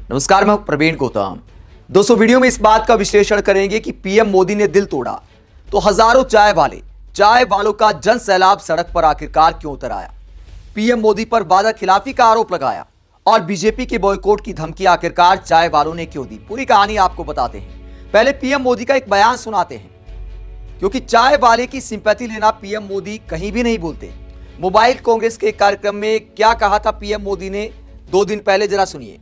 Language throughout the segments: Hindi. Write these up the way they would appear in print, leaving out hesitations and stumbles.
नमस्कार, मैं प्रवीण गौतम। दोस्तों, वीडियो में इस बात का विश्लेषण करेंगे कि पीएम मोदी ने दिल तोड़ा तो हजारों चाय वालों का जन सैलाब सड़क पर आखिरकार क्यों उतर आया। पीएम मोदी पर वादा खिलाफी का आरोप लगाया और बीजेपी के बॉयकॉट की धमकी आखिरकार चाय वालों ने क्यों दी। पूरी कहानी आपको बताते हैं। पहले पीएम मोदी का एक बयान सुनाते हैं, क्योंकि चाय वाले की सिंपैथी लेना पीएम मोदी कहीं भी नहीं भूलते। मोबाइल कांग्रेस के कार्यक्रम में क्या कहा था पीएम मोदी ने 2 दिन पहले, जरा सुनिए।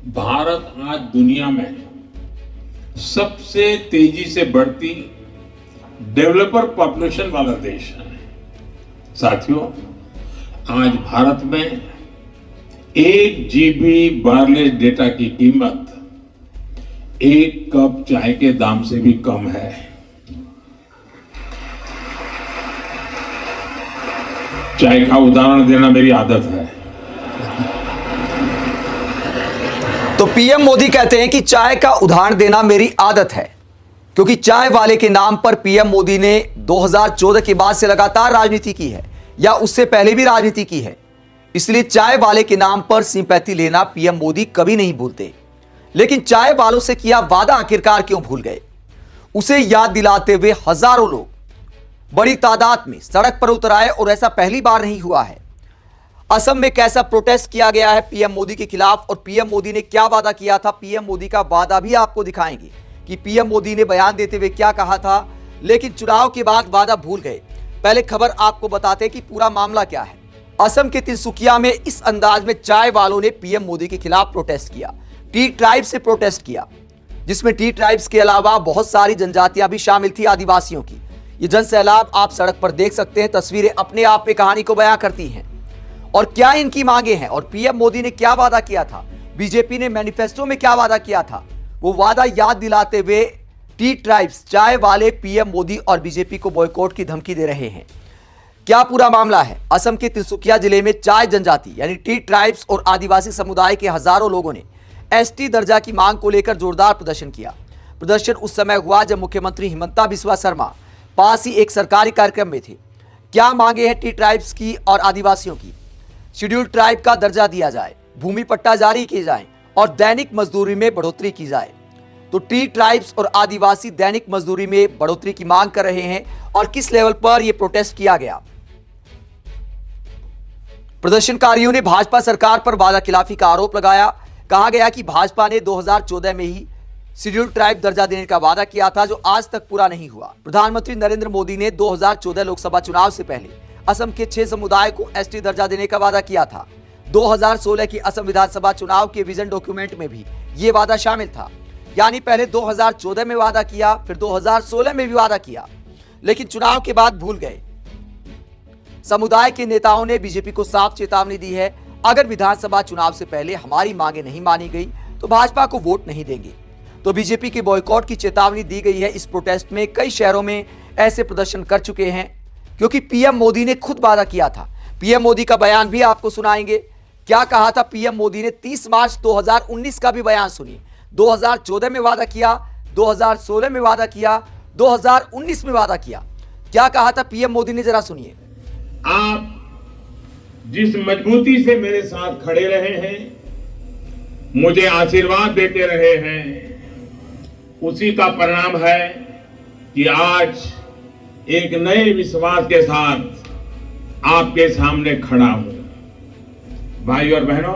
भारत आज दुनिया में सबसे तेजी से बढ़ती डेवलपर पॉपुलेशन वाला देश है। साथियों, आज भारत में 1 GB वायरलेस डेटा की कीमत 1 कप चाय के दाम से भी कम है। चाय का उदाहरण देना मेरी आदत है। तो पीएम मोदी कहते हैं कि चाय का उदाहरण देना मेरी आदत है, क्योंकि चाय वाले के नाम पर पीएम मोदी ने 2014 के बाद से लगातार राजनीति की है, या उससे पहले भी राजनीति की है। इसलिए चाय वाले के नाम पर सिंपैथी लेना पीएम मोदी कभी नहीं भूलते। लेकिन चाय वालों से किया वादा आखिरकार क्यों भूल गए, उसे याद दिलाते हुए हजारों लोग बड़ी तादाद में सड़क पर उतर आए। और ऐसा पहली बार नहीं हुआ है। असम में कैसा प्रोटेस्ट किया गया है पीएम मोदी के खिलाफ, और पीएम मोदी ने क्या वादा किया था। पीएम मोदी का वादा भी आपको दिखाएंगे कि पीएम मोदी ने बयान देते हुए क्या कहा था, लेकिन चुनाव के बाद वादा भूल गए। पहले खबर आपको बताते कि पूरा मामला क्या है। असम के तिनसुकिया में इस अंदाज में चाय वालों ने पीएम मोदी के खिलाफ प्रोटेस्ट किया। टी ट्राइब से प्रोटेस्ट किया, जिसमें टी ट्राइब्स के अलावा बहुत सारी जनजातियां भी शामिल थी, आदिवासियों की। ये जन सैलाब आप सड़क पर देख सकते हैं। तस्वीरें अपने आप में कहानी को बयां करती हैं। और क्या इनकी मांगे हैं, और पीएम मोदी ने क्या वादा किया था, बीजेपी ने मैनिफेस्टो में क्या वादा किया था, वो वादा याद दिलाते हुए टी ट्राइब्स चाय वाले पीएम मोदी और बीजेपी को बॉयकॉट की धमकी दे रहे हैं। क्या पूरा मामला है। असम के तिनसुकिया जिले में चाय जनजाति यानी टी ट्राइब्स और आदिवासी समुदाय के हजारों लोगों ने एसटी दर्जा की मांग को लेकर जोरदार प्रदर्शन किया। प्रदर्शन उस समय हुआ जब मुख्यमंत्री हिमंता बिस्वा शर्मा पास ही एक सरकारी कार्यक्रम में थे। क्या मांगे हैं टी ट्राइब्स की और आदिवासियों की। शेड्यूल्ड ट्राइब का दर्जा दिया जाए, भूमि पट्टा जारी किए जाए और दैनिक मजदूरी में बढ़ोतरी की जाए। तो टी ट्राइब्स और आदिवासी दैनिक मजदूरी में बढ़ोतरी की मांग कर रहे हैं। और किस लेवल पर यह प्रोटेस्ट किया गया। प्रदर्शनकारियों ने भाजपा सरकार पर वादा खिलाफी का आरोप लगाया। कहा गया कि भाजपा ने 2014 में ही शेड्यूल्ड ट्राइब दर्जा देने का वादा किया था, जो आज तक पूरा नहीं हुआ। प्रधानमंत्री नरेंद्र मोदी ने 2014 लोकसभा चुनाव से पहले असम के 6 समुदाय को एसटी दर्जा देने का वादा किया था। 2016 की असम विधानसभा चुनाव के विजन डॉक्यूमेंट में भी यह वादा शामिल था। यानी पहले 2014 में वादा किया, फिर 2016 में भी वादा किया, लेकिन चुनाव के बाद भूल गए। समुदाय के नेताओं ने बीजेपी को साफ चेतावनी दी है, अगर विधानसभा चुनाव से पहले हमारी मांगे नहीं मानी गई तो भाजपा को वोट नहीं देंगे। तो बीजेपी के बॉयकॉट की चेतावनी दी गई है। इस प्रोटेस्ट में कई शहरों में ऐसे प्रदर्शन कर चुके हैं, क्योंकि पीएम मोदी ने खुद वादा किया था। पीएम मोदी का बयान भी आपको सुनाएंगे। क्या कहा था पीएम मोदी ने। 30 मार्च 2019 का भी बयान सुनिए। 2014 में वादा किया, 2016 में वादा किया, 2019 में वादा किया। क्या कहा था पीएम मोदी ने, जरा सुनिए। आप जिस मजबूती से मेरे साथ खड़े रहे हैं, मुझे आशीर्वाद देते रहे हैं, उसी का परिणाम है कि आज एक नए विश्वास के साथ आपके सामने खड़ा हूं। भाई और बहनों,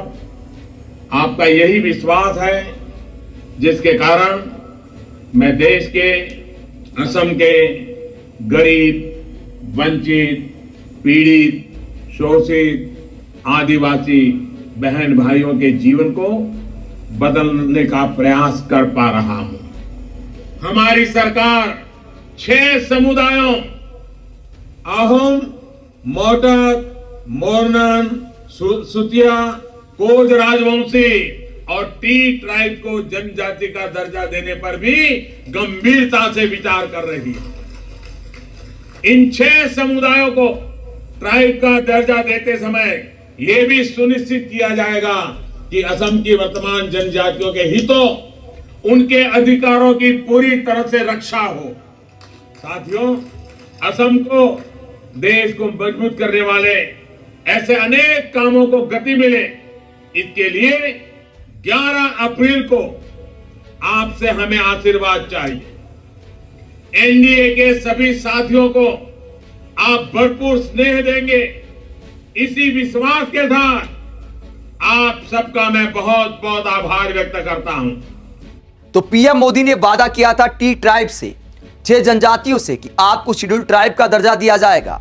आपका यही विश्वास है जिसके कारण मैं देश के, असम के गरीब, वंचित, पीड़ित, शोषित आदिवासी बहन भाइयों के जीवन को बदलने का प्रयास कर पा रहा हूं। हमारी सरकार 6 समुदायों अहोम, मोटक, मोरनन, सुतिया, कोज राजवंशी और टी ट्राइब को जनजाति का दर्जा देने पर भी गंभीरता से विचार कर रही है। इन 6 समुदायों को ट्राइब का दर्जा देते समय यह भी सुनिश्चित किया जाएगा कि असम की वर्तमान जनजातियों के हितों, उनके अधिकारों की पूरी तरह से रक्षा हो। साथियों, असम को देश को मजबूत करने वाले ऐसे अनेक कामों को गति मिले, इसके लिए 11 अप्रैल को आपसे हमें आशीर्वाद चाहिए। एनडीए के सभी साथियों को आप भरपूर स्नेह देंगे। इसी विश्वास के साथ आप सबका मैं बहुत बहुत आभार व्यक्त करता हूं। तो पीएम मोदी ने वादा किया था टी ट्राइब से, 6 जनजातियों से, कि आपको शेड्यूल्ड ट्राइब का दर्जा दिया जाएगा,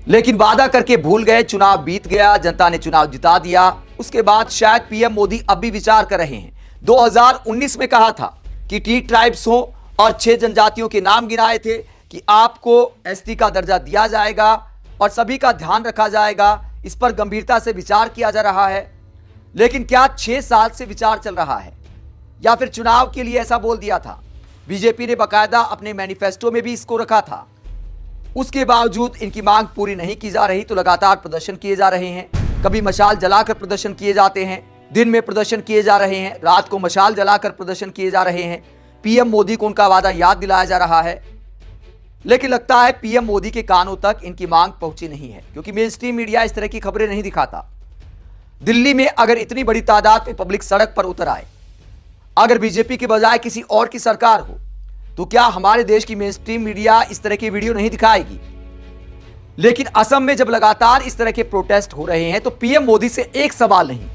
लेकिन वादा करके भूल गए। चुनाव बीत गया, जनता ने चुनाव जिता दिया। उसके बाद शायद पीएम मोदी अब भी विचार कर रहे हैं। 2019 में कहा था कि टी ट्राइब्स हो और 6 जनजातियों के नाम गिनाए थे कि आपको एसटी का दर्जा दिया जाएगा और सभी का ध्यान रखा जाएगा। इस पर गंभीरता से विचार किया जा रहा है। लेकिन क्या 6 साल से विचार चल रहा है या फिर चुनाव के लिए ऐसा बोल दिया था? बीजेपी ने बाकायदा अपने मैनिफेस्टो में भी इसको रखा था। उसके बावजूद इनकी मांग पूरी नहीं की जा रही तो लगातार प्रदर्शन किए जा रहे हैं। कभी मशाल जलाकर प्रदर्शन किए जाते हैं, दिन में प्रदर्शन किए जा रहे हैं, रात को मशाल जलाकर प्रदर्शन किए जा रहे हैं। पीएम मोदी को उनका वादा याद दिलाया जा रहा है, लेकिन लगता है पीएम मोदी के कानों तक इनकी मांग पहुंची नहीं है, क्योंकि मेन स्ट्रीम मीडिया इस तरह की खबरें नहीं दिखाता। दिल्ली में अगर इतनी बड़ी तादाद में पब्लिक सड़क पर उतर आए, अगर बीजेपी के बजाय किसी और की सरकार हो, तो क्या हमारे देश की मेन स्ट्रीम मीडिया इस तरह की वीडियो नहीं दिखाएगी? लेकिन असम में जब लगातार इस तरह के प्रोटेस्ट हो रहे हैं तो पीएम मोदी से एक सवाल नहीं।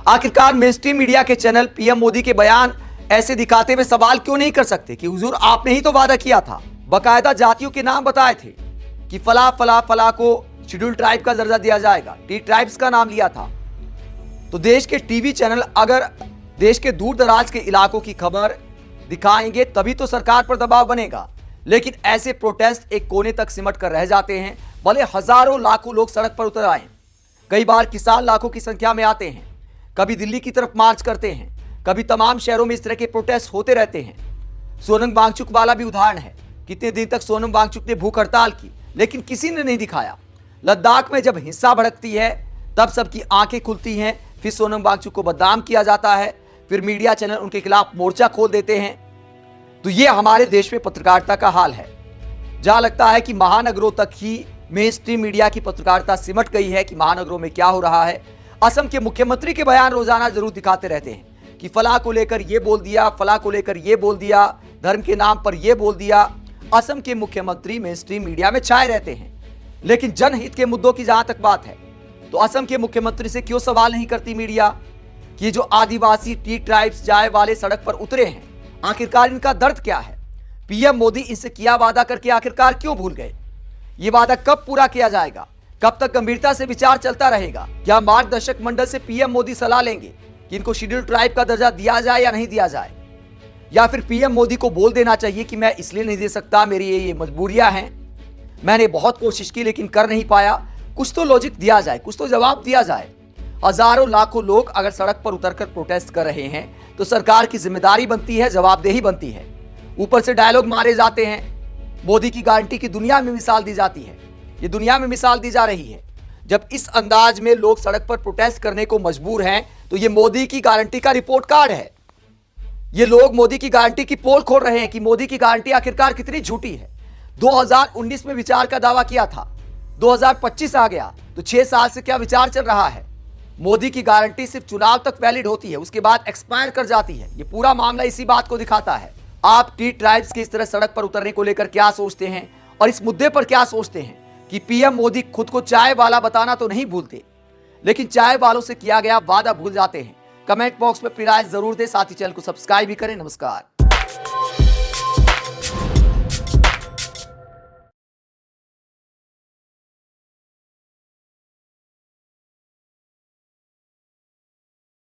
आखिरकार मेन स्ट्रीम मीडिया के चैनल पीएम मोदी के बयान ऐसे दिखाते हुए सवाल क्यों नहीं कर सकते कि हुजूर आपने ही तो वादा किया था, बाकायदा जातियों के नाम बताए थे कि फला फला फला को शेड्यूल्ड ट्राइब का दर्जा दिया जाएगा, टी ट्राइब्स का नाम लिया था। तो देश के टीवी चैनल अगर देश के दूर दराज के इलाकों की खबर दिखाएंगे तभी तो सरकार पर दबाव बनेगा। लेकिन ऐसे प्रोटेस्ट एक कोने तक सिमट कर रह जाते हैं, भले हजारों लाखों लोग सड़क पर उतर आए। कई बार किसान लाखों की संख्या में आते हैं, कभी दिल्ली की तरफ मार्च करते हैं, कभी तमाम शहरों में इस तरह के प्रोटेस्ट होते रहते हैं। सोनम वांगचुक वाला भी उदाहरण है। कितने दिन तक सोनम वांगचुक ने भूख हड़ताल की, लेकिन किसी ने नहीं दिखाया। लद्दाख में जब हिंसा भड़कती है तब सबकी आंखें खुलती हैं, फिर सोनम वांगचुक को बदनाम किया जाता है, फिर मीडिया चैनल उनके खिलाफ मोर्चा खोल देते हैं। तो ये हमारे देश में पत्रकारिता का हाल है, जहां लगता है कि महानगरों तक ही मेन स्ट्रीम मीडिया की पत्रकारिता सिमट गई है कि महानगरों में क्या हो रहा है। असम के मुख्यमंत्री के बयान रोजाना जरूर दिखाते रहते हैं कि फलाह को लेकर ये बोल दिया, फलाह को लेकर ये बोल दिया, धर्म के नाम पर ये बोल दिया। असम के मुख्यमंत्री मेन स्ट्रीम मीडिया में छाए रहते हैं, लेकिन जनहित के मुद्दों की जहां तक बात है तो असम के मुख्यमंत्री से क्यों सवाल नहीं करती मीडिया कि जो आदिवासी टी ट्राइब्स जाए वाले सड़क पर उतरे हैं, आखिरकार इनका दर्द क्या है? पीएम मोदी इनसे किया वादा करके आखिरकार क्यों भूल गए? ये वादा कब पूरा किया जाएगा? कब तक गंभीरता से विचार चलता रहेगा? क्या मार्गदर्शक मंडल से पीएम मोदी सलाह लेंगे कि इनको शेड्यूल्ड ट्राइब का दर्जा दिया जाए या नहीं दिया जाए? या फिर पीएम मोदी को बोल देना चाहिए कि मैं इसलिए नहीं दे सकता, मेरी ये मजबूरियां हैं, मैंने बहुत कोशिश की लेकिन कर नहीं पाया। कुछ तो लॉजिक दिया जाए, कुछ तो जवाब दिया जाए। हजारों लाखों लोग अगर सड़क पर उतरकर प्रोटेस्ट कर रहे हैं तो सरकार की जिम्मेदारी बनती है, जवाबदेही बनती है। ऊपर से डायलॉग मारे जाते हैं, मोदी की गारंटी की दुनिया में मिसाल दी जाती है, ये दुनिया में मिसाल दी जा रही है। जब इस अंदाज में लोग सड़क पर प्रोटेस्ट करने को मजबूर हैं तो ये मोदी की गारंटी का रिपोर्ट कार्ड है। ये लोग मोदी की गारंटी की पोल खोल रहे हैं कि मोदी की गारंटी आखिरकार कितनी झूठी है। 2019 में विचार का दावा किया था, 2025 आ गया तो 6 साल से क्या विचार चल रहा है? मोदी की गारंटी सिर्फ चुनाव तक वैलिड होती है, उसके बाद एक्सपायर कर जाती है। ये पूरा मामला इसी बात को दिखाता है। आप टी ट्राइब्स के इस तरह सड़क पर उतरने को लेकर क्या सोचते हैं और इस मुद्दे पर क्या सोचते हैं कि पीएम मोदी खुद को चाय वाला बताना तो नहीं भूलते, लेकिन चाय वालों से किया गया वादा भूल जाते हैं? कमेंट बॉक्स में अपनी राय जरूर दें, साथ ही चैनल को सब्सक्राइब भी करें। नमस्कार।